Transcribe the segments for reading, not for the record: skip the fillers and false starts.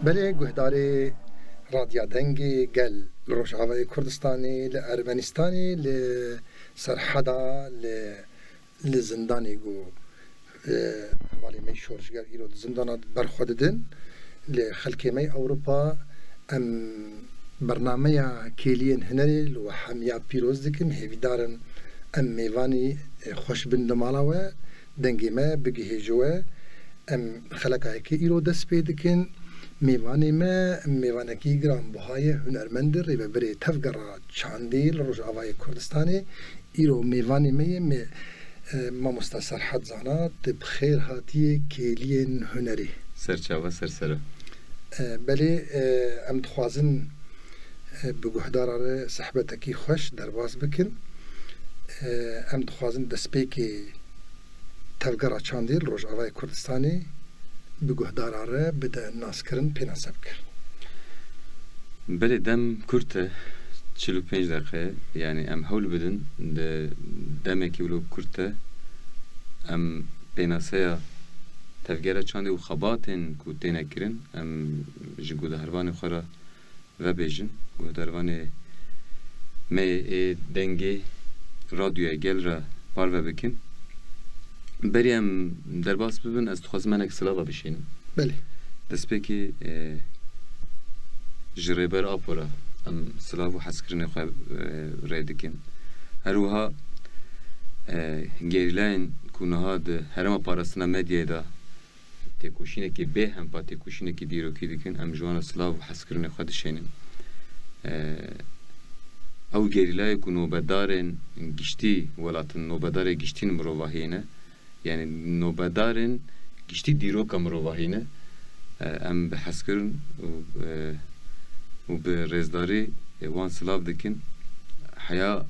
بله گهداری رادیا دنگی گل لروجاوی کردستانی لارمنستانی لسرحدا لزندانی گو حوالی می شورشگر ایرو زندانات برخوددن لخلکی می اوروپا ام برنامه کلیین هنری و حمیا پیروز دکن هیویدارن ام میوانی خوش بند مالاوه دنگی ما بگی هجوه ام خلقای که ایرو دست پیدکن میوانی ما میوانه کی گرام بهای هنرمند ری ببری تفگرا چاندیل روجاوای کردستانی ایرو میوانی می ما مستصر حد زانات بخیر هاتی کلیین هنری سرچاوه سرسره بله ام دخوازن بگهداراره صحبتکی خوش درواز بکن ام دخوازن دسپیکی تفگرا چاندیل روجاوای کردستانی بگهداراره بده ناس کرن پیناسب کرن بله دم کرته 45 دقیقه yani em hawl bidin de demekî wilo kurte em pênaseya tevgera çandê û xebatên ku têne kirin em ji guhdarvanê xwe re vebêjin guhdarvanê me ê dengê radyoya gel re parve bikin berî em derbas bibin ez dixwazim hinek silava bişînim بله destpêkê ji rêber apora ام سلاف و حسکرین خواه رای دکن هر وها گریلین کنها ده هرم پارستنا مدیه دا تکوشینه که به هم پا تکوشینه که دیرو کی دکن ام جوان سلاف و حسکرین خواه دشینن او گریلای که نوبدارن گشتی ولاتن نوبدار گشتین مروواهینه yani نوبدارن گشتی دیرو که مروواهینه ام به حسکرین و به رزداری وان سلاف دکن حیا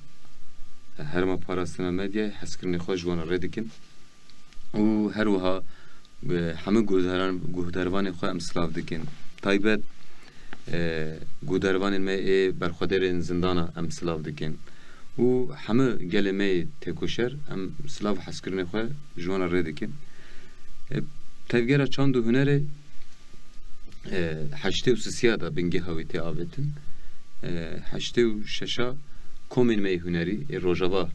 هرما پاراستنا مدیا حسکرنی خوش وان رد دکن و هر وها به همه گهدروان خو ام سلاف دکن تایبت گهدروان ما برخودر زندانا ام سلاف دکن و همه گلمه تکوشر ام سلاف حسکرنی خو جوان رد دکن تفگیر چند هنره هشته و سیاده بنگه هاویتی آبتن هشته و ششا کومین می هنری روجاوا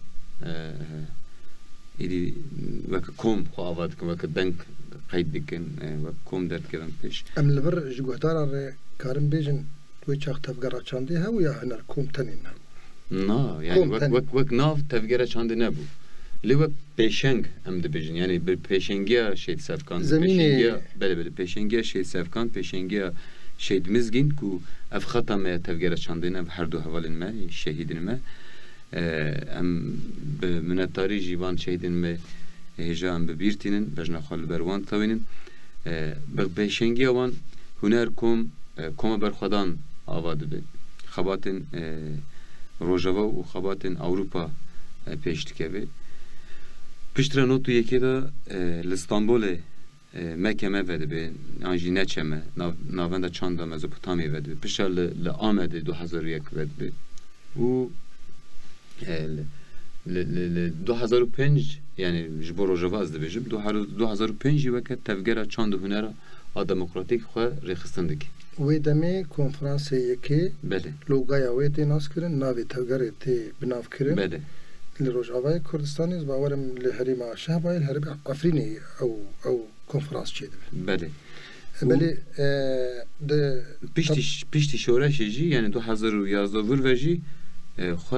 ایدی وک کوم خو آواد کن وک دنگ قید دکن وک کوم درد کردن پیش ام لبر جگوهدار اره کارم بیجن توی چاق تفگرا چانده هاو یا هنر کوم تنین هاو نا yani وک ناف تفگرا چانده نبو لیوک پیشنگ ام دبیجن یعنی به پیشنگیا شهید سفکان پیشنگیا بله پیشنگیا شهید سفکان پیشنگیا شهید مزگین کو اف خطا ما تفگیر چاندین اف هر دو حوالین ما شهیدین ما ام به منتاری جیوان شهیدین ما هجا ام ببیرتینن بجنا خال بروان تاوینن به پیشنگیا وان هنر کوم برخدان آواد به خباتن روجاوا و خباتن اوروپا پیشتکه پشتر نوتو یکی دا لستانبول مکمه وده به آنجی نچمه ناونده چند مزوپوتامی وده به پشتر لآمده 2001 وده به و 2005 یعنی جبو روژاوا از ده بجم 2005 وکت تفگره چند هنره دموکراتیک خواه ریخستنده که وی دمی کنفرانس یکی بله لوگای وی تی ناس کرن ناوی تفگره تی بناف کرن بله لروجاوای کردستانی باورم لهرما شهبای الهرب افرینی او کنفرانس چیده بله بله ده پیشتی شورشی یعنی 2011 وروجی خو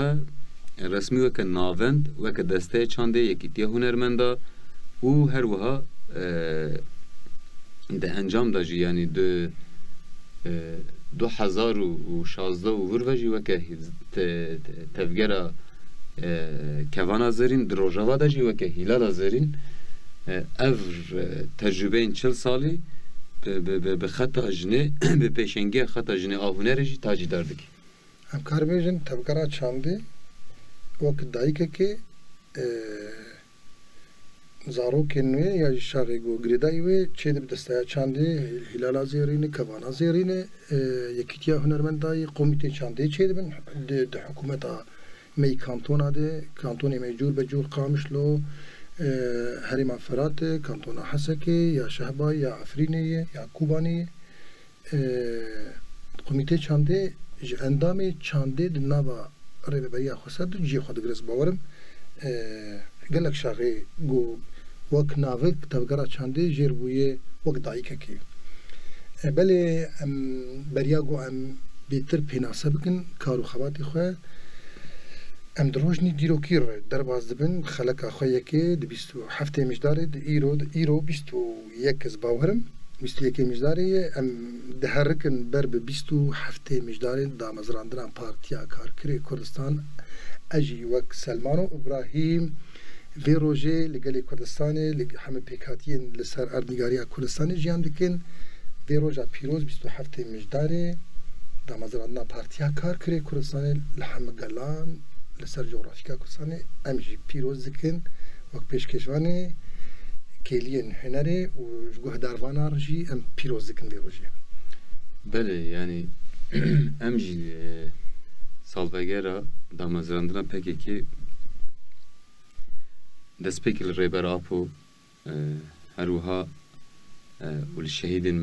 رسمی وک ناوند وک دسته چانده یکیتی هنرمندا و هر وها ده انجام داجی یعنی ده 2016 وروجی وک تفگره کوانا زرین دروجاوا داجی و که هیلالا زرین اف تجربه این 40 سالی به خطا جنه به پیشنگی خطا جنه آهونه رجی تاجی داردکی هم کار بیجن تبکرا چانده وقت دایکه که زارو کنوی یا شاقی گو گریدایوی چه ده بدسته چانده هیلالا زرینه کوانا زرینه یکیتیا هنرمندای قومیتی چانده چه ده بن ده حکومت می کانتونا ده کانتونی میجور به جور قامش لو هریما فرات کانتونا حسکه یا شهبای یا افرینه یا کوبانی کمیته چانده اندام چانده دنبا رهبری خواست جی خود گرس باورم گلک شاقی گو وک ناوک تفکر چانده جربویه وک دایک کی بله بریا گو بیتر پیناسه بکن کارو خواتی خواه دروجنی دیروکی رو در باز دبن خلق آخویه که دبیستو هفته مجداره ایرو بیستو یک از باورم بیستو یکی مجداره دهرکن بر به بیستو هفته مجداره دامزراندران پارتیا کارکری کردستان اجی وک سلمان و ابراهیم وی روژه لگل کردستانه همه پیکاتین لسر اردنگاری کردستانه جیان دکن وی روژه پیروز بیستو هفته مجداره دامزراندران پارتیا کارکری کردستانه لحمه گلان لسر جغرافیکا کردستانه امجی پیروز دکن وک پیشکشوانه کلیین هنره و گهداروانا رجی ام پیروز دکن وی روژه بله یعنی امجی سالوگرا دامزراندران پکی که دست پیکل ریبر آپو هروها والشهیدین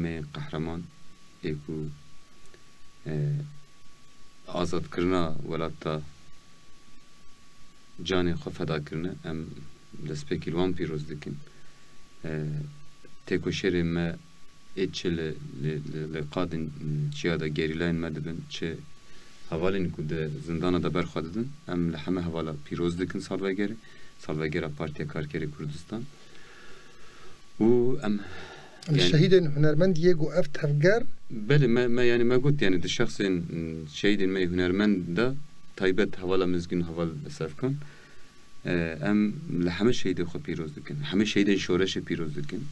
ما قهرمان ایکو آزاد کرنا ولاتا جان خو فدا کرنا ام دست پیکل وان پیروز دکن تکو شیر ما ایچل لقادن چیادا گریلاین مدبن چه حوالین کود زندان دا برخواددن ام لحمه حوالا پیروز دکن سالوگره پارتیا کارکری کردستان و ام الشهيد هنرمند يجو أفت هفجر بله ما يعني ما قلت يعني ده الشخص شهيد ما هنرمند ده طيبت حوالا مزجن حوال سافكان ام لحمه شهيد خو پیروز دکن همه شهيد شورش پیروز دکن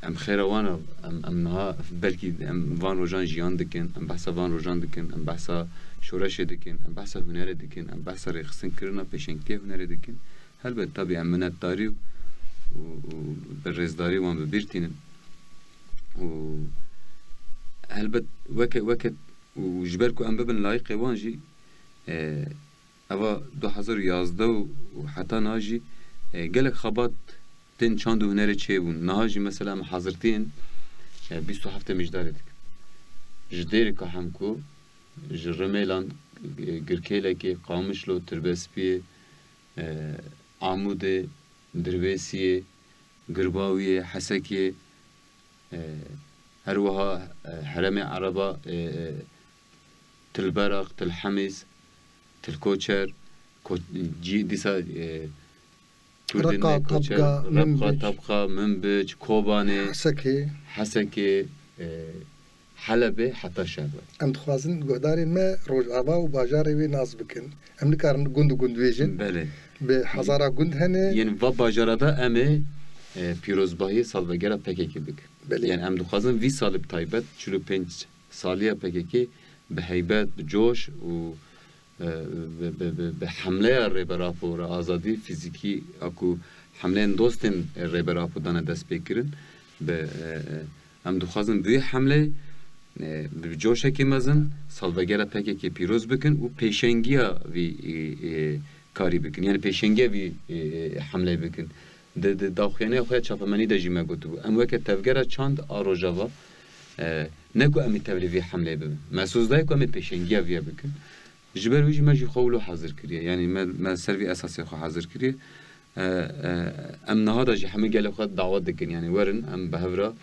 ام خیروانا ام نها بلکی ام وان روزان جیان دکن ام بحثا وان روزان دکن ام بحثا شورش دکن ام بحثا هنر دکن ام بحثا رخصن کرنا پیشنگتی هنر دکن هلبت طبعا ام منت داری و بالرزداری وان ببیرتینن و هلبت وقت و جبرکو ام ببن لایق وانجی اوا 2011 و حتی ناجی گلک خبات تن چند هنر چه بون نهاجی مثلا حاضرتین 27 مجدار دک جدیر که همکو جرميلان گرکیله که قامشلو تربسپی عمود درویسی گرباوی حسکی هروها حرم عربا تلبرق تلحمز تلكوچر جي ديسا رقا طبقة منبج كوباني حسكي حلبة حتى شابه ام تخوازن گهدارین ما روز آبا و باجاری وی ناز بکن ام نکارن گند ویژن بله به هزارا گند هنه یعنی و باجارا دا امه پیروزباهی سالوگرا پککی بک یعنی ام دخوازن وی سال بتایبت 45 سالیه پککی به هیبت به جوش و به حمله ریبراپو را آزادی فیزیکی اکو حمله دوستن ریبراپو دانه دست بکرن به ام دخوازن وی حمله به جوشه که مزن سالوگرا پککی پیروز بکن و پیشنگیا وی کاری بکن یعنی پیشنگیا وی حمله بکن داخیانه خواه چاپمانی دا جیمه گوتو ام وکه تفگره چند آروژاوا نگو امی تولیوی حمله ببین محسوس دایی که امی پیشنگیا وی بکن جبر ویجی مجی خوالو حاضر کریه یعنی ما سروی اساسی خو حاضر کریه ام نهادا جی همه گله خود دعوت دکن یعنی ورن ام بهورا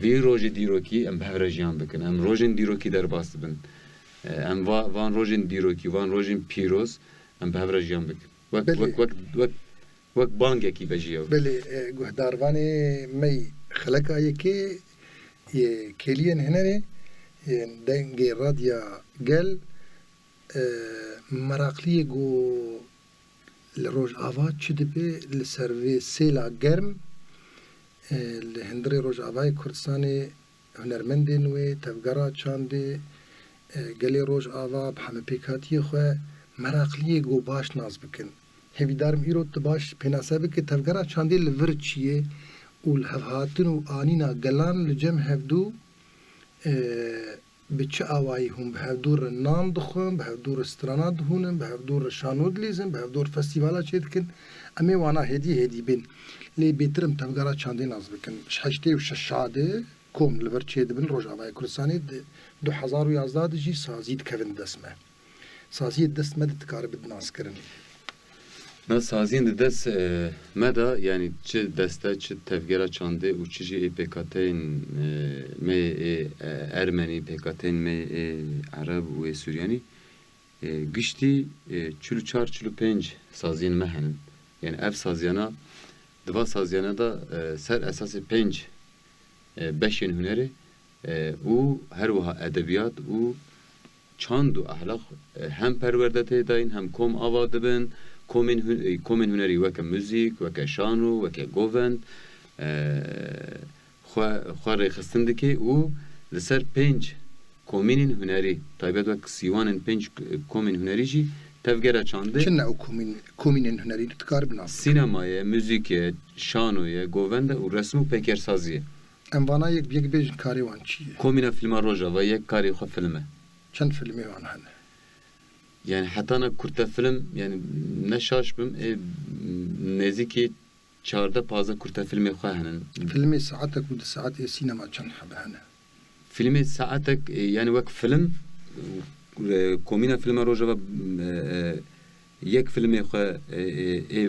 وی روز دیروکی ام بهورا جیان بکن ام روزن دیروکی در باست بن ام وان روزن دیروکی وان روزن پیروز ام بهورا جیان بکن وقت بانگه کی بجیو بله گهداروانی می خلق آیه که کلین هنره دنگی رادیا گل مراقلی گو لروج آوات چیده به لسروی سیلا گرم لهندری روج آوای کردستان هنرمندین و تفگرا چانده گلی روج آوا بحمه پیکاتی خواه مراقلی گو باش ناز بکن هیویدارم ایرو تباش پیناسه بکن تفگرا چانده لور چیه و الهفهاتن و آنینا گلان لجم هفدو به چه آوایی هم به هفدور نام دخون به هفدور استرانات هونن به هفدور شانود لیزن به هفدور فستیوالا چید کن امی وانا هدی بین لی بیترم تفگرا چانده ناز بکن شحشته و ششاده کۆم لەبەر چێ دەبن ڕۆژاوای کوردستانی 2011 دژی سازی دکەون دەستمە سازی دەستمە دکارە بدناسکردن Na saziyên di dest me da yani çi deste çi tevgera çandê û çi jî PKK'ên me Ermenî PKK'ên me Ereb û Suryanî giştî çil çar çil pênc saziyên me henin. Yani ev saziyana diva saziyana da ser esasê pênc beşên hunerê û her wiha edebiyat û çand û ahlak hem perwerde tê dayîn hem kom ava dibin komên hunerî weke müzik, weke şano, weke govend xwe rêxistin dike û li ser pênc komînên hunerî taybet wek sîwanên pênc komên hunerî jî tevgera çandê çi ne ew komînên hunerî dikar bin sînemaye, müzîkê, şanoye, govende û resm û pekersaziye em vana yek bêjin karê wan çi ye komîna filma Rojava yek karê xwe film e çend filmê wan hene yani hetana kurta film yani ne şaş bim nezikî 14-15 kurta filmê xwe henin filmê saatek û di saetê sînema çend hebe hene filmê saatek yani wek film komîna filma Rojava yek filmê xwe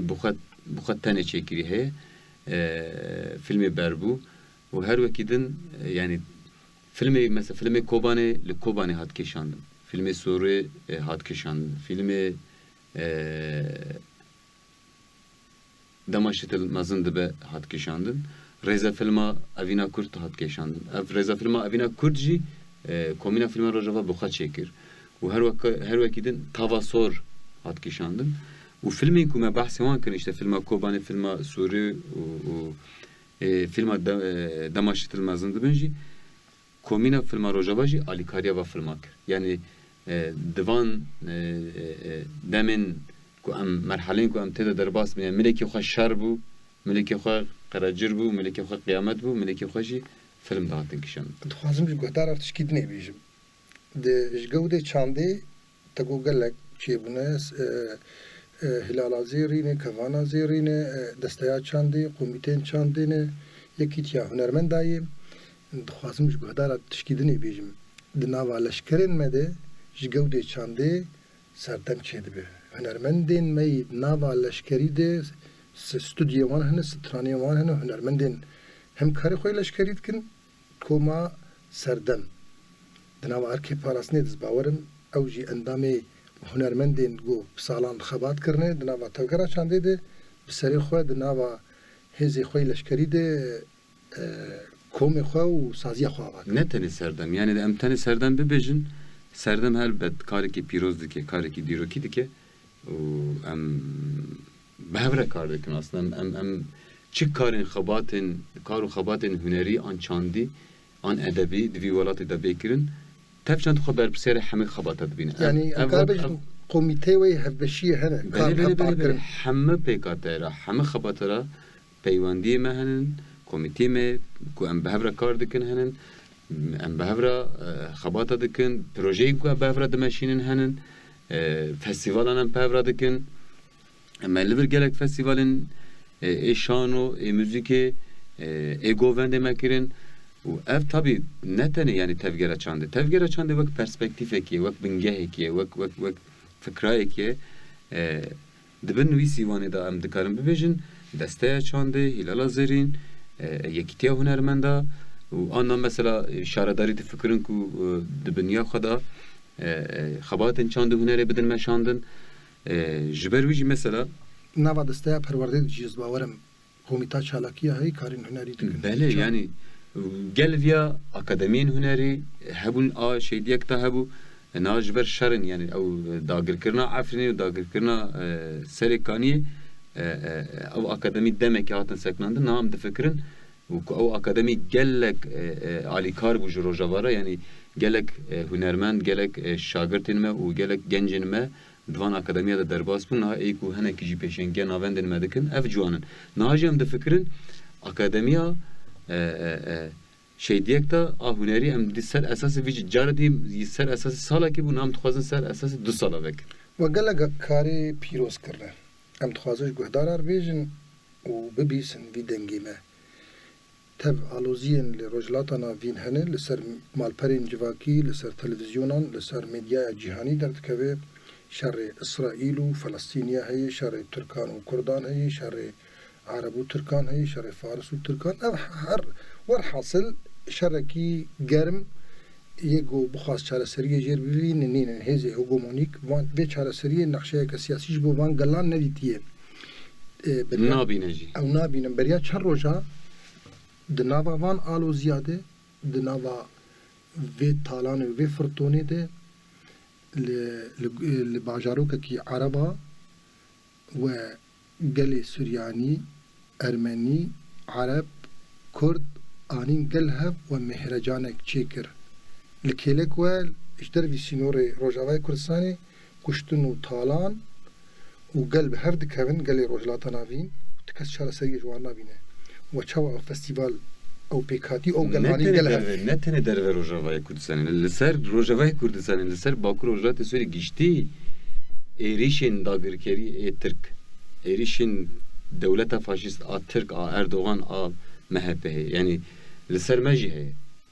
bi xwe tenê çêkirî heye filmê berbû û her wekî din yani filmê mesela filmê Kobanê li Kobanê hat kêşandin filmê Sorê hat kêşandin filmê Demaşitil mezin dibe hat kêşandin rêza filma Evîna Kurd hat kêşandin ev rêza filma Evîna Kurd jî komîna filma Rojava bi xwe çêkir û her wekî din Tava Sor hat kêşandin û filmên ku me behsê wan kirin işte filma Kobanê filma Sorê û filma Demaşitil mezin dibin jî komîna filma Rojava jî alîkariya ve filma kir yani divan demên ku em merhelên ku em têde derbas yani milekî xwe şer bû milekî xwe qerecir bû milekî xwe qiyamet bû milekî xwe jî film dihatin kişandin dixwazim ji guhdara tişkî dinê bêjim ji gewdê çandê te got gelek çêbûne hilala zêrîne kevana zêrîne desteya çandê komîteyên çandê ne yekî tiya hunermenda ye dixwazim ji guhdara tişkî dinê bêjim di nava leşkerên me de ji gewdê çandê serdem çê dibe hunermendên me yê nava leşkerî de stûdyê wan hene straniyê wan hene hunermendên hem karê xwe leşkerî dikin koma serdem di nava erkê parastinê dizbawerim ew jî endamê hunermendên got salan xebat kirine di nava tevgera çandê de bi serê xwe di nava hêzê xwe leşkerî de komê xwe û saziya xwe ava ne tenê serdem yani de em tenê serdem bibêjin serdem helbet karekî pîroz dike karekî dîrokî dike û em bi hev re kar dikin aslında em çi karên xebatên kar û xebatên hunerî an çandî an edebî di vî welatê de bêkirin tev çand xwe berpirsêra hemê xebata dibîne yani komîtê wê hevbeşiyê hene heme PKK ra heme xebata ra peywendiyê me henin komîtê me ku em bi hev re kar dikin henin em bi hev re xebata dikin projeyên ku em bi hev re dimeşînin henin festivalan em bi hev re dikin em li vir gelek festivalên şano müzikê govendê me kirin û ev tabii ne tenê yani tevgera çandê wek perspektîfekê wek bingehekê wek fikrayekê dibin wî sîwanê da em dikarin bibêjin desteya çandê hilala zerîn yekîtiya hunermenda û anna mesela şaredarî difikirin ku di binya xwe da xebatên çandê hunerê bidin meşandin ji ber wî jî mesela nava desteya perwerdê jî dizbawerim komîta çalakiya heyî karên hunerî dikin belê yani gelviya akademiyên hunerî hebûn a şeydiyek da hebû na ji ber şerin yani ew dagirkirina Efrînê û dagirkirina Serêkaniyê ew akademî demekî hatin seknandin na em difikirin û ku ew akademî gelek alîkar bû ji Rojava re yani gelek hunermend gelek şagirtên me û gelek gencên me divan akademiya de derbas bûn niha ey ku hinekî jî pêşengiya navendên me dikin ev ciwanin niha jî em difikirin akademiya şeydiyek da a hunerî em di ser esasê vî jî cara dî ser esasê salekî bû nam dixwazin ser esasê 2 sala vekin ve gelek karê pîroz kirine em dixwazin ji guhdara bêjin û bibîsin vî dengê me تب آلوزین لرجلاتا ناوین هنه لسر مالپرین جواکی لسر تلویزیونان لسر مدیا جهانی درد که شر إسرائيل وفلسطينية هي شر تركان وكردان هي شر عرب وتركان هي شر فارس وتركان هر ورحاصل شركي جرم يجو بخاص شر سرية جير بين نين هذه هجومونيك وان بيت شر سرية نقشة كسياسي جبو وان قلان نديتيه نابي نجي أو نابي نمبريات شر رجع دناوا وان آلو زيادة دناوا في طالان وفي فرطوني ده لباجاروك كي عربا وقلي سورياني أرمني عرب كرد آنين قلهب ومهرجانك تشيكر لكيلك وال اشتر في سينوري روجاواي كردستاني كشتنو طالان وقلب هفد كفن قلي روجلاتا نافين تكس شارع سرية جوانا بينه وشوا فستيفال او بيكاتي او قلاني قلهب نتنه در روجاواي كردستاني لسر روجاواي كردستاني لسر باكر روجات سوري گشتي ايريشن داگركري ترك ايريشن دولتا فاشيست ترك اردوغان MHP يعني لسر ماجي هي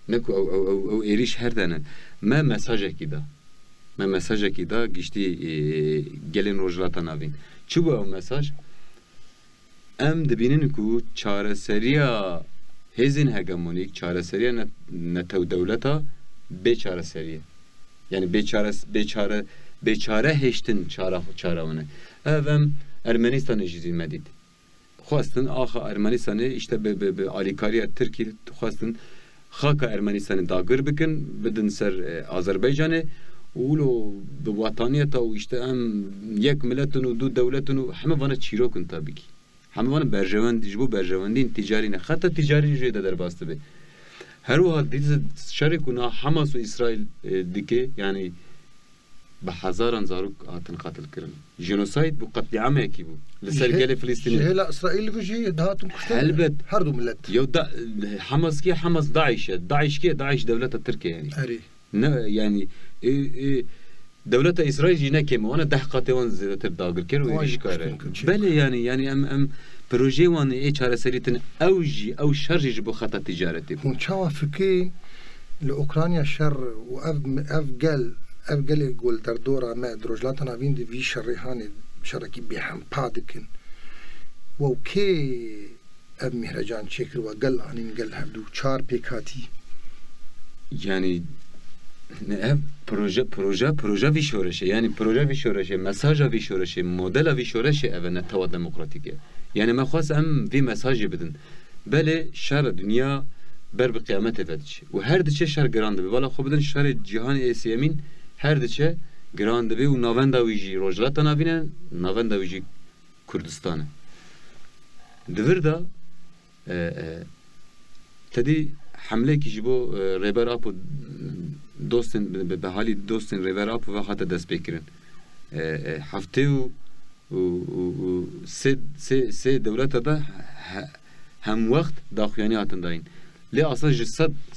نكو او ايريش هردنا ما مساجكي دا ما مساجكي دا گشتي gelin روجلاتا ناوين چو او مساج ام دبینن کو چارەسەریە هێزین هەگەمۆنیک چارەسەریە نەتەو دەولەتە بێچارەسەریە یعنی بێچارە هێشتن چارەوانە ئەم ئەرمەنیستانê jî zîme dît xwastin axa Ermenistanê işte bi alîkariya Tirkî xwastin xaka Ermenistanê dagir bikin bidin ser Azerbaycanê ûlo bi wataniyeta û işte em yek miletin û du dewletin û heme vana çîrokin tabîkî همه وان برجوند جبو برجوندین تجاری نه حتی تجاری جوی در باست به هر وقت دیز شرکونا حماس و اسرائیل دیگه یعنی به هزاران زاروک آتن قتل کردن جنوساید بو قتل عامه کی بو لسرگل فلسطینی جهلا اسرائیل وجی دهاتن کشتن البته هر دو ملت یو دا حماس کی حماس داعش کی داعش دولت ترکیه یعنی اری نه یعنی دولت اسرائیل جی نکیم وانا ده قاتوان زیادتر داگر کرد و ایش کاره بله یعنی ام پروژه وان ای چاره سریتن اوجی او شرجی بو خطا تجارتی هون چاوا فکین لأوکرانیا شر و اف گل گل در دورا ما دروجلات ناوین دی وی شرهانی شرکی بهم پادکن و کی اف مهرجان چکر و گل آنین گل هبدو چار پیکاتی yani ev proje vişoreşe yani proje vişoreşe mesaja vişoreşe modela vişoreşe ev ne tava demokratik yani me xwas em vi mesajı bidin bele şer dünya ber bi kıyamet evediç ve her diçe şer grande bi vala xobidin şer cihan esiyemin her diçe grande bi u navenda viji rojlata navine navenda viji Kürdistan'a devirda tedi hamle ki jibo reber apo dostin به حالی دوستین ریور آپ و خاطر دست بکرن هفته و سه دولت دا هم وقت داخویانی هاتن داین لی اصلا جی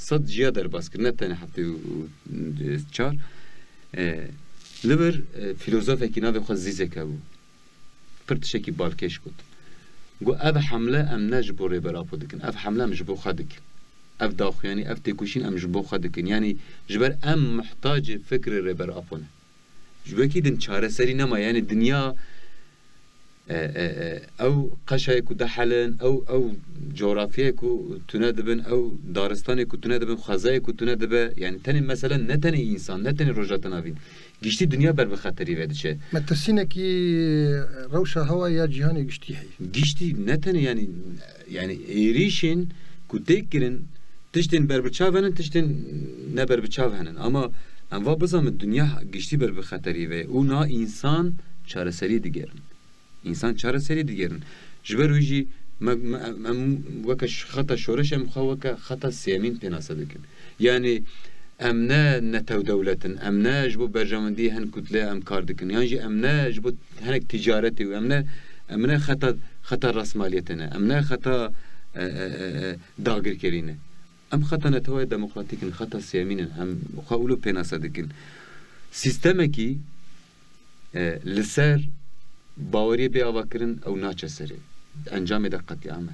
صد جیا در باز کرد نه تنه هفته و چار لبر فیلوزوف اکی ناوی خواست زیزه که بو پرتشکی بالکش کد گو اف حمله ام نجبو ریور آپو دکن اف حمله ام جبو خواه دکن اف داخویانی اف تکوشین ام جبو خواه دکن یعنی جبر ام محتاج فکر ریبر آپونه جبر کی دن چاره سری نما یعنی دنیا او قشای کو دحلن او جغرافیای کو تندبن او دارستانی کو تندبن خزای کو تندبه یعنی تنی مثلا نه تنی انسان نه تنی روجات ناوین گشتی دنیا بر به خطری ودشه مترسینه کی روشا هوا یا جهانی گشتی هی گشتی نه تنی یعنی ایریشین کو تکرین تشتین بر بچاونن تشتین نه بر بچاونن اما انوا بزام دنیا گشتی بر به خطری و اونا انسان چاره سری دیگرن انسان چاره سری دیگرن جبر ویجی وکش خطا شورش ام خوک خطا سیمین پناسه دکن یعنی امنا نتو دولتن امنا جبو برجمندی هن کتله ام کار دکن یعنی امنا جبو هنک تجارتی و امنا خطا راسمالیتنه امنا خطا داگر کرینه ام خطا نتوای دموکراتیکن خطا سیمینن هم خاولو پناسه دکن سیستمی کی لسر باوری بی آوا کرن او ناچه سره انجام ده قتل عامه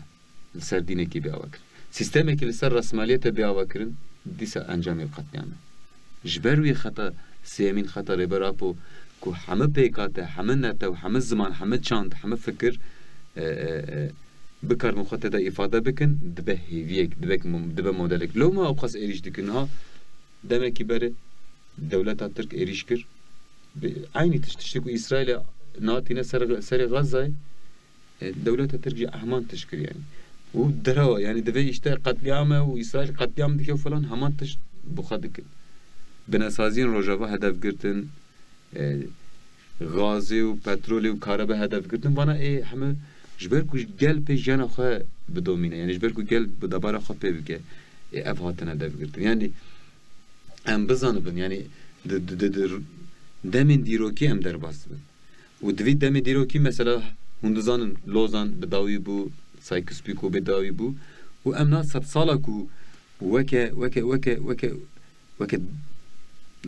لسر دینه کی بی آوا کرن سیستمی که لسر رسمالیت بیاوا کرن دیسا انجام قطعیانه جبروی خطا سیمین خطا ربراپو که همه پیکاته همه نتا و همه زمان همه چاند همه فکر بکار مخاطه دا ifade بکن دبه هیویک دبه مدلک لو ما اوقاس ایریش دکن ها دمه کی بره دولت ترک ایریش کر aynı tişteki İsrail'e natine seri Gazze devlet Türkiye ahman teşkil yani. Bu derava yani deve işte katliamı ve İsrail katliam dike falan haman teş bu kadık. Benasazin Rojava hedef girtin gazı ve petrol ve karabı hedef girtin bana hem jber ku gel pe jana kha bedomine yani jber ku gel bedabara kha pe bike ev hatına hedef girtin. Yani em bizanıbın yani demin diroki em derbasbın. O dvi demin diroki mesela Hunduzanın Lozan bedavi bu, Saykuspiko bedavi bu. O emna sat sala ku veke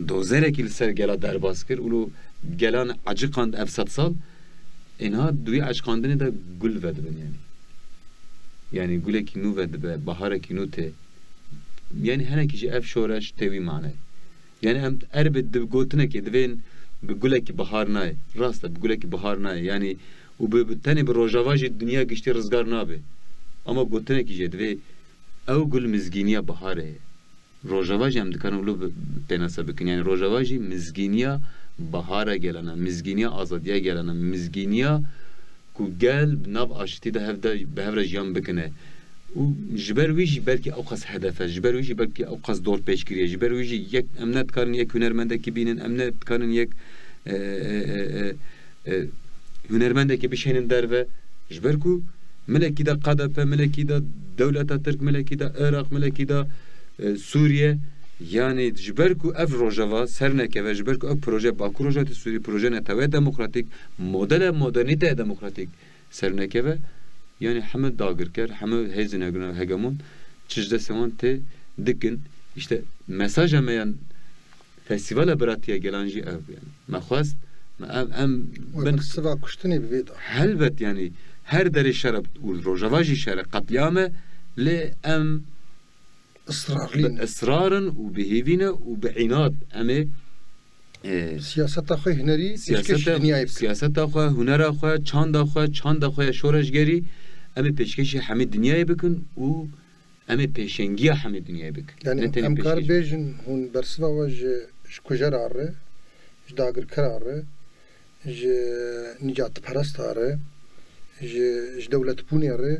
dozerek il ser gela derbas kir. Ulu gelan acıkand ev sat sal. Enha duy acıkandını da gül vedibin yani. Yani güle ki nu vedibe, bahara ki nu te. Yani hene kişi ev şoreş tevi mane. Yani em erbet de gotine ki devin بقولك بحار ناي راسته بقولك بحار ناي يعني وبالتاني بالروجاواجي الدنيا قشتي رزقار نابي اما قلتنا كي جد في او قول مزقينيا بحاره روجاواجي هم دكانو لو بناسا بكن يعني روجاواجي مزقينيا بحاره جلنا مزقينيا ازاديه جلنا مزقينيا كو قال بناب اشتي ده هفدا بهفرج يام بكنه وجبر ويجي بلكي اوقاس هدفه جبر ويجي بلكي اوقاس دور بيشكريه جبر ويجي يك امنات كارن يك هنرمندك بينن امنات كارن يك هنرمندك بشينن دربه جبركو ملكي دا قادة ملكي دا دولة ترك ملكي دا عراق ملكي دا سوريا يعني جبركو اف روجافا سرنكه و جبركو اف بروجه باكو روجات سوري بروجه نتاوه ديمقراطيك موديل مدرنيته ديمقراطيك سرنكه و yani hamı dağırker, hamı hezine hegemon, çizde sevan te dikin, işte mesaj emeyen festivale beratiye gelenci ev yani. Mexwast, ben sıva kuştuni bir vida. Helbet yani her deri şarap ul rojavaji şarap katliame le em ısrarın u behevine u beinat eme siyaseta xwe hünerî siyaseta xwe hunera xwe çanda xwe şoreşgerî em peşkeşi hemî dünyayê bikin û em pêşengiya hemî dünyayê bikin. Yani em kar bêjin hûn bersiva we ji kujera re, ji dagirkera re, ji nîcatperesta re, ji dewletbûnê re,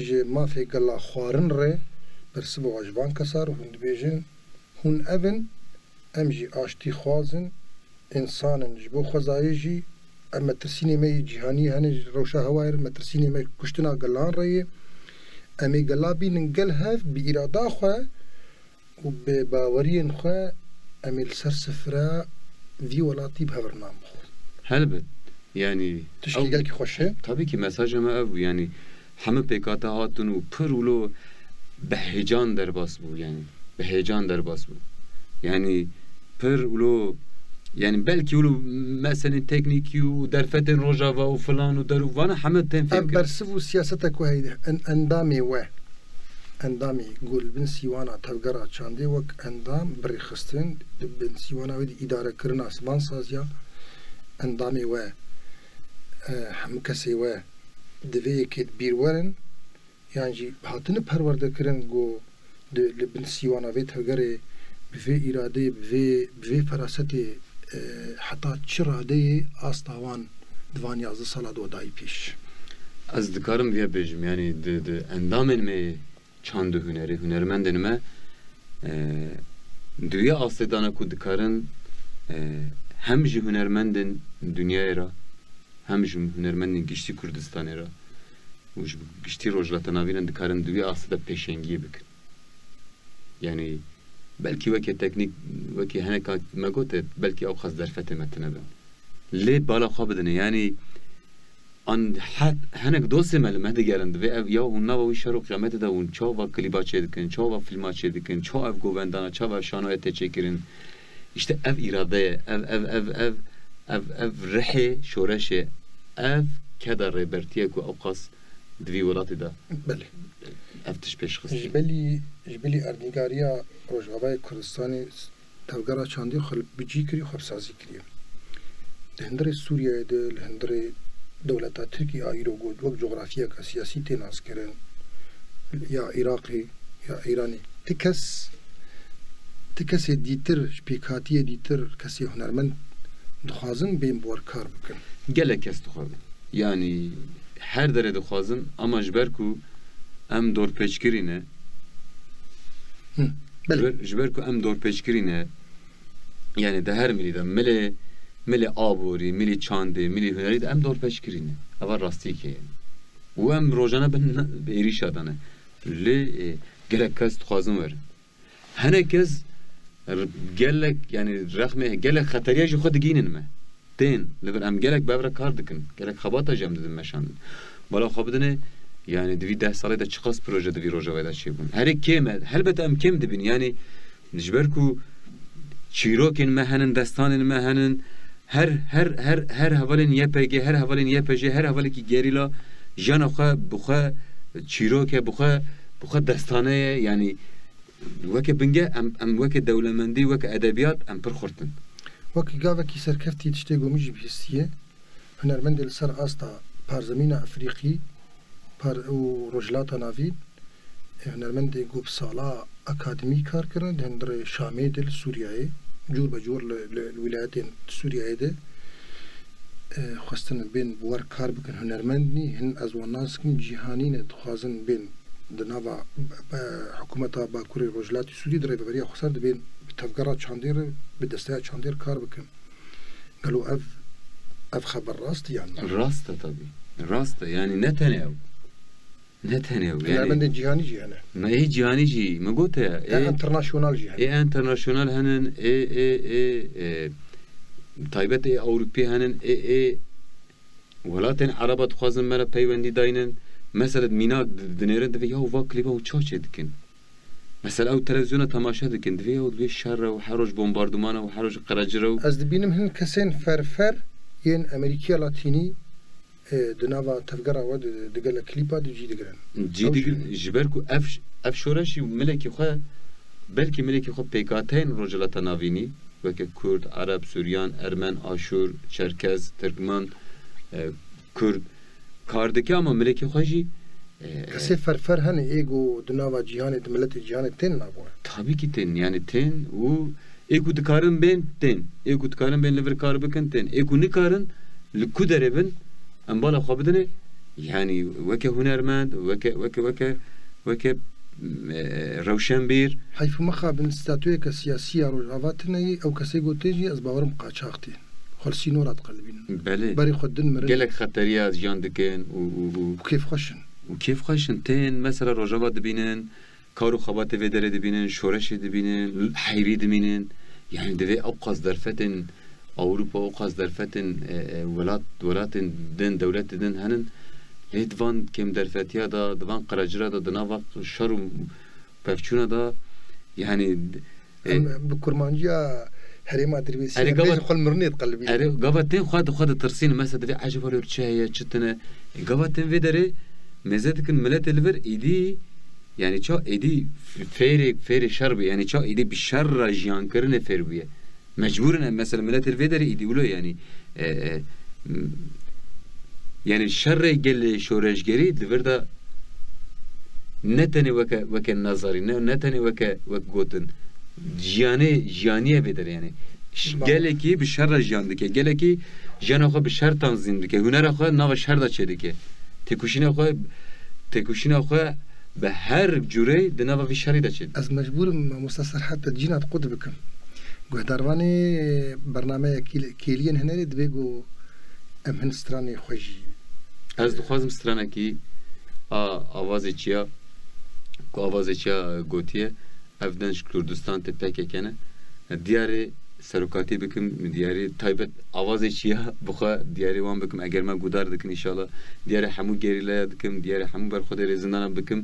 ji mafê gela xwarin re bersiva we ji van kesa re hûn dibêjin hûn evin em jî aştî xwazin insanin ji bo xwezayê jî em metirsînê me yê cîhanî hene ji rewşa hewayê re metirsînê me kuştina gelan re yê em ê gela bînin gel hev bi îrada xwe û bi baweriyên xwe em ê li ser sifira vî welatî bi hevrinan bixwin. Helbet yani tiştî gelkî xweş e? Tabii ki mesajı me ev yani hemî pêkate hatin û pir wilo bi heyecan derbas bû yani bi heyecan derbas bû. Yani pır ulu yani belki ulu mesela tekniki u derfetin rojava u falan u deru vana hamet tenfik. Bersiv siyasete ku heyde endamê we endamê gulbin sîwana tevgera çandê wek endam birêxistin bin sîwana wê îdarekirina sivan saziya endamê we hemû kesê we divê yekê bîr werin yan jî hatine perwerdekirin got li bin sîwana vê tevgerê بفي إرادة بفي فراستي حتى تشرادة أستوان دوان يازد سالة دو داي پیش. از دکارم ویا بیجم یعنی د اندامن می چند هنرمندن می دویا آسدانه کو دکارن هم جی هنرمندن دنیای را هم جی هنرمندن گشتی کردستانی را و گشتی روجلاتناویرن دکارن دویا آسده پیشنگی بکن. Yani belki veki teknik veki heneka megote belki o khaz derfete metne ben le bala khabdene yani an hat henek dosye mel mehdi gerend ve ev ya hunna ve şarok jamete da un çava kliba çedikin çava filma çedikin çava ev govendana çava şanoyete çekirin işte ev irade ev rehi şoreşe ev keda rebertiye ku avqas dvi velatı da افتش پیش خست جبلی اردنگاریا روجاوای کردستانی تفگرا چاندی خل بجی کری خب سازی کری هندره سوریه ده هندره دولتا ترکیه ایرو گود وقت جغرافیا که سیاسی تناس کرن یا عراقی یا ایرانی تکس دیتر شپیکاتی دیتر کسی هنرمند دخوازن بین بور کار بکن گله کس دخوازن yani her dere dixwazin ama ji ber ku em dorpêçkirîne ji ber ku em dorpêçkirîne yani de her milî de milê aborî, milî çandê, milî hunerî de em dorpêçkirîne. Eva rastîkê ye. û em rojane bin êrîşa dane. Lê gelek kes dixwazin werin. Hinek kes gelek yani rexmê gelek xeteriya jî xwe digînin me. Tên li vir em gelek bevre kar dikin. Gelek xebata jem didin meşandin. Bala xwe bidine yani divî 10 salê de çi qas proje divî rojavayê de çêbûn. Herê kêm e, helbet em kêm dibin yani ji ber ku çîrokên me henin, destanên me henin, her hevalên YPG, her hevalên YPJ, her hevalekî gerîla jana xwe bi xwe çîrok e, bi xwe destane ye yani weke binge em weke dewlemendî, weke edebiyat em pir xurtin. وەکی گاوێکی سەرکەفتی شتێک گۆمیژی پێستیە هونەرمەندێ لەسەر ئاستا پارزەمینە ئەفریقی و ڕۆژهەڵاتە ناوین هونەرمەندێ گوپساڵا ئەکادمی کارکردن هەندڕێ شامێ دل سووریایە جور بە جۆر لە ویلایەتێن سووریایە دێ خواستن بێن بوار کار بکەن هونەرمەندنی هەن ئەزوان ناسکن جیهانینە دخوازن بێن دناوا حکوومەتە باکووری ڕۆژهەڵاتی سووری درێ بەبەریە خوسەر دەبێن تفگرا چاندیر به دسته چاندیر کار بکن قالوا اف خبر راست يعني راسته طبعا راسته يعني نتناو يعني من جهاني جهانه ما هي جهاني جي ما قلت ايه انترناشونال جهاني ايه انترناشونال هنن ايه طيبت ايه اوروبي هنن ايه ولاتن عربات خوازن مره پیوندی داینن مثلا مینا دنیرن دوی یا وا کلیبا و چاچه دکن مثلا او تلفزيون تماشا دكن دوی و دوی شر و حروج بمباردمان و حروج قراجره از دبینم هن کسین فرفر ین امریکا لاتینی دناوا تفگرا و دگل کلیپا دجی دگرن جبرکو اف شورشی ملکی خو بلکی ملکی خو پیکاتین رجلات ناوینی وک کرد عرب سوریان ارمن آشور چرکز ترکمان کرد کاردکی ama ملکی خوجی کسی فرفر هنه ایگو دناوا جیهان ملت جیهان تن نبوه tabii ki ten yani ten u ego dikarın ben ten ego dikarın ben lever kar bıkın ten ego nikarın liku derebin em bala xabidine yani veke hunermend veke روشنبیر حيث مخابن ستاتوية كسياسية رجعاتنا أو كسيجو تيجي أزباورم قاچاقتين خلصي نورات قلبين بله بري خدن مرن قالك خطريات جاندكين وكيف خشن وكيف خشن تين مثلا رجعات دبينن كارو خبات في دره دبينن شورش دبينن حيري دبينن يعني دبي أوقاز درفتن أوروبا أوقاز درفتن ولاتن دين دولات دين هنن هیدوان کم درفتیا دا دوان قراجرا دا دنا وقت شروع پفچونا دا یعنی بکرمانجیا هریما درویسی بیش خال مرنیت قلبی اره قابتين خد ترسين مثلا في عجب ولا رشاية شتنا قابتين في دري مزادك الملات الفر إيدي يعني شو إيدي فيري شربي يعني شو إيدي بشر جيان كرنا فيربيه مجبورنا مثلا ملات الفيدر إيدي ولو يعني الشر قال شورشجري لفردا نتني وك النظري نتني وك قوتن جانيه بدر يعني قال كي بالشر جان دك قال كي جان اخو بالشر تنظيم دك هنر اخو نو شر دا چدك تكوشين اخو به هر جوره دنا في شر دا چد از مجبور مستصر حتى جينات قد بكم گهدارواني برنامه كيلين هنري دبيگو ام هنستراني خوجي از دخوازم سترانه کی آوازی چیا که آوازی چیا گوتیه افدنش کردستان تپک کنه دیاری سرکاتی بکم دیاری تایبت آوازی چیا بخوا دیاری وان بکم اگر من گودار دکن انشالله دیاری همو گریله دکم دیاری همو برخواد رزندان بکم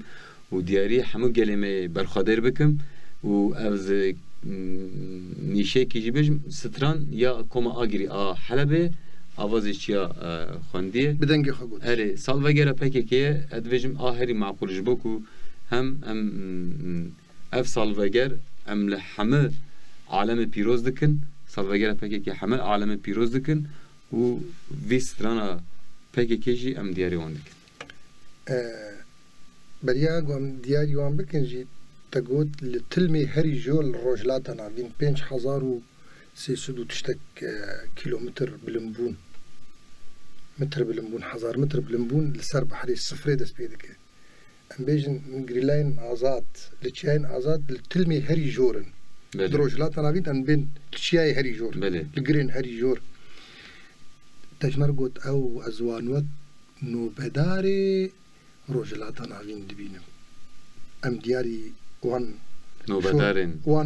و دیاری همو گلمه برخوادر بکم و از نیشه کی جیبش ستران یا کما آگیری حلبه آوازی چیا خواندیه بدنگی خود اره سال وگره پکه که ادویجم آخری معقولش بکو هم اف سالفگر ام لحمه عالم پیروز دکن سالفگر پککی حمل عالم پیروز دکن و ویسترانا پککی جی ام دیاری وان دکن بریا گم دیاری وان بکن جی تقول لتلمي هري جول روجلاتنا بين 5300 تشتك كيلومتر بلمبون متر بلمبون 1000 متر بلمبون لسر بحري الصفري دس بيدك ام بيجن جريلاين آزاد لتشاين آزاد لتلمي هري جورن روجلاتنا بين تشياي هري جور الجرين هري جور تجمر قوت او ازوانوت نو بداري روجلاتنا بين دبينم ام دياري وان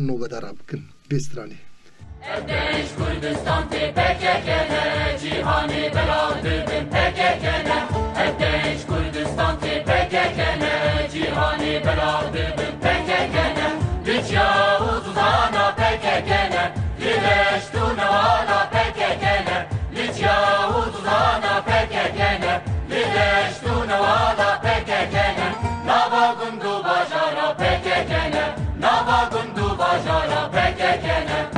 نوبدار بكن بيستراني ادش كردستان تبككنا جيهاني بلاد بن بككنا ادش كردستان تبككنا جيهاني بلاد بن بككنا لتجاوز ظانا بككنا للشتون وانا بككنا لتجاوز ظانا بككنا للشتون وانا بككنا نابا قندو بجارا بككنا نابا قندو بجارا بككنا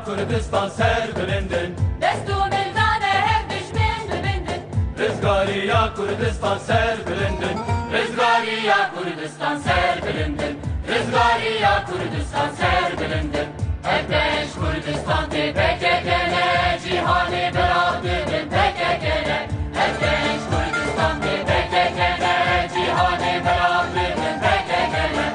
Kurdistan ser bilindin Destu mildane hep düşmen bibindin Rızgariya Kurdistan ser bilindin Rızgariya Kurdistan ser bilindin Rızgariya Kurdistan ser bilindin Erdeş Kurdistan te pekekene Cihani beradidin pekekene Erdeş Kurdistan te pekekene Cihani beradidin pekekene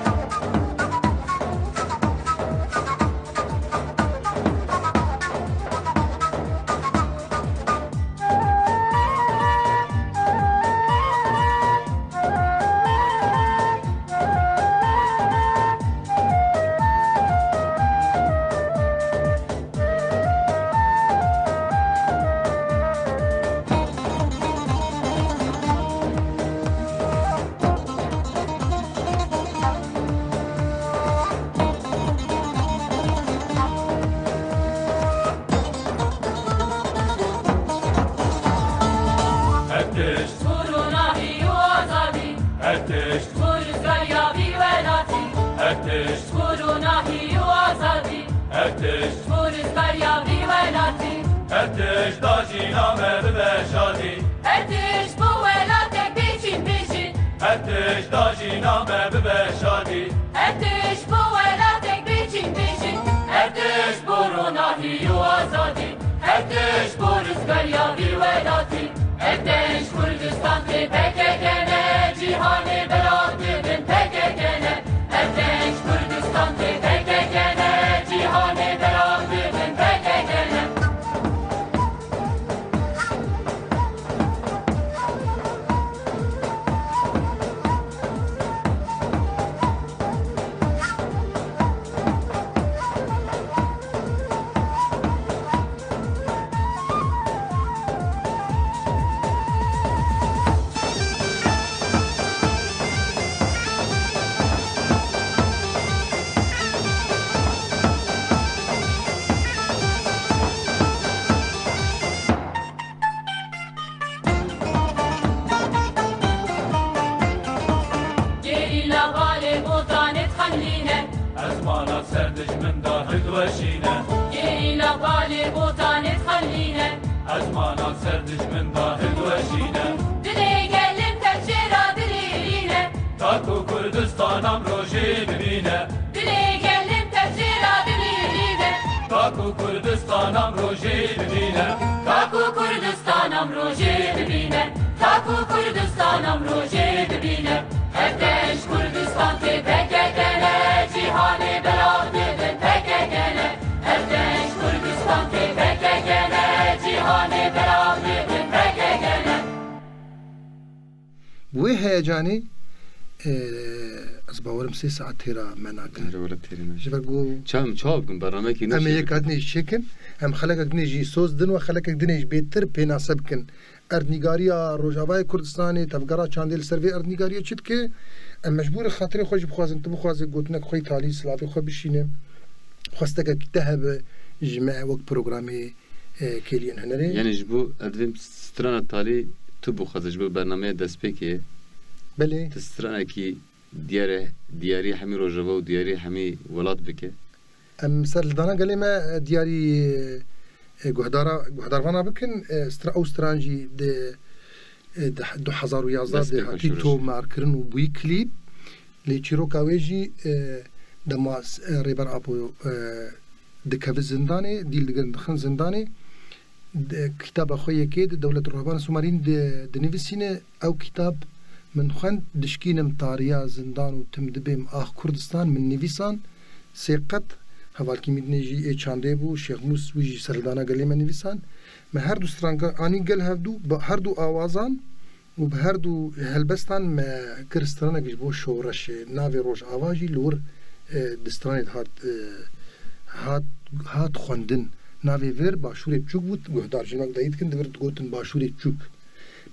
Erteş dajina mevbe şadi Erdeş bu velatek biçim biçin Erteş dajina mevbe şadi Erdeş bu velatek biçim biçin Erdeş bu runahi yu azadi Erdeş bu rızgar ya bir velati Erdeş Kurdistan te pekekene Cihani beradidin pekekene Erdeş Kurdistan te pekekene Cihani beradidin pekekene Ezmana serdiş min dahil veşine Gelina bali botanet haline Ezmana serdiş min dahil veşine Dile gelin tefsira diline Taku Kurdistanam roji bibine Dile gelin tefsira diline Taku Kurdistanam roji bibine Taku Kurdistanam roji bibine Taku Kurdistanam roji bibine Erdeş Kurdistan te pekekene Cihani beradidin pekekene هيجاني از باورم 3 ساعت تیرا مناکن ولا ترينا جبرگو چاب كن برنامج كي ام يكادني شكن ام خلقك دنيجي سوز دن و خلقك دنيج بيتر بيناسب كن اردنيغاريا روجاواي كردستاني تفقرا چاندل سروي اردنيغاريا چتكه ام مجبور خاطري خوش بخوازم تو بخوازي گوتنك خوي تالي سلافي خو بشينه خواستك تهب جماع وقت بروغرامي كيلين هنري يعني جبو ادفم سترانا تالي تو بخوازي جبو برنامج دسبيكي بله تسترانا كي دياري حمي روجاوا و دياري حمي ولات بكه ام سردانا قال ما دياري گهداروانا بکن او سترانجی ده 2011 ده هاتی تو مارکرن و بوی کلیپ لی چیروکاویجی دما ریبر آپو دکوی زندانه دیل دگرن دخن زندانه کتاب خویه که دولت روحبان سومارین ده نویسینه او کتاب من خوند دشکینم تاریا زندان و تم دبیم آخ کردستان من نویسان سیقت هوالکی میدنیجی چانده بو شیخ موس ویجی سردانا گلی من نویسان ما هر دو سترانگا آنی گل هفدو با هر دو آوازان و به هر دو هلبستان ما کرسترانا گیش بو شورش ناوی روش آواجی لور دسترانید هات خوندن ناوی ور باشوری بچوک بود گهدار جنوک دایید کن دورد گوتن باشوری بچوک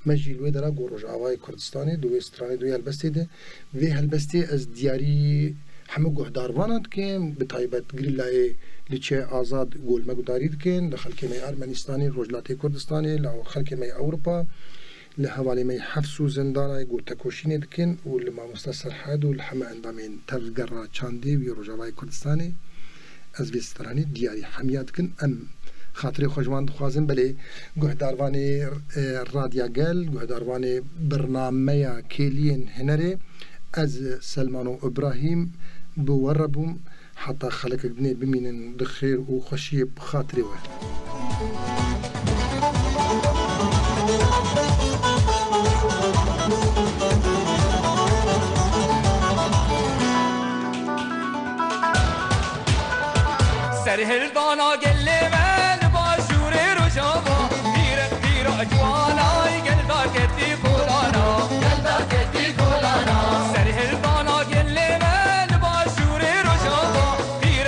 مجیلوی درا گروش آوای کردستانی دوی استرانی دوی هلبستی ده وی هلبستی از دیاری همه گهداروانند که به طایبت گریلای لیچه آزاد گول مگودارید کن لخل کمی ارمنستانی روجلاتی کردستانی لخل کمی اوروپا لحوالی می حفظ و زندانای گو تکوشینی دکن و لما مستسر حد و لحمه اندامین تفگر را چاندی وی روجاوای کردستانی از ویسترانی دیاری حمیات کن ام خاطر خوشوان خوازم بله گهداروانی رادیا گل گهداروانی برنامه کلین هنره از سلمان و ابراهیم بوربهم حتى خلقك دني بمين دخير وخشي بخاطري واحد سرهل دانا قل من باشوري رجابا بير اجوانا قل داكتي قولانا قل داكتي قولانا سرهل دانا قل من باشوري رجابا بير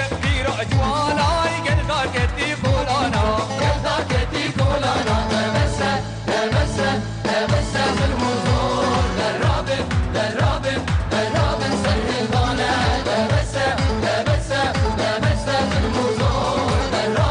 اجوانا قل داكتي قولانا قل داكتي قولانا تبسة المزور درابن سرهل دانا تبسة المزور درابن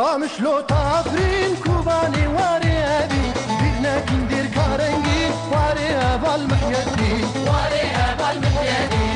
خامش لو تافرين كوباني واري أبي بغنا كندير كارنجي واري أبا المحيدي واري أبا المحيدي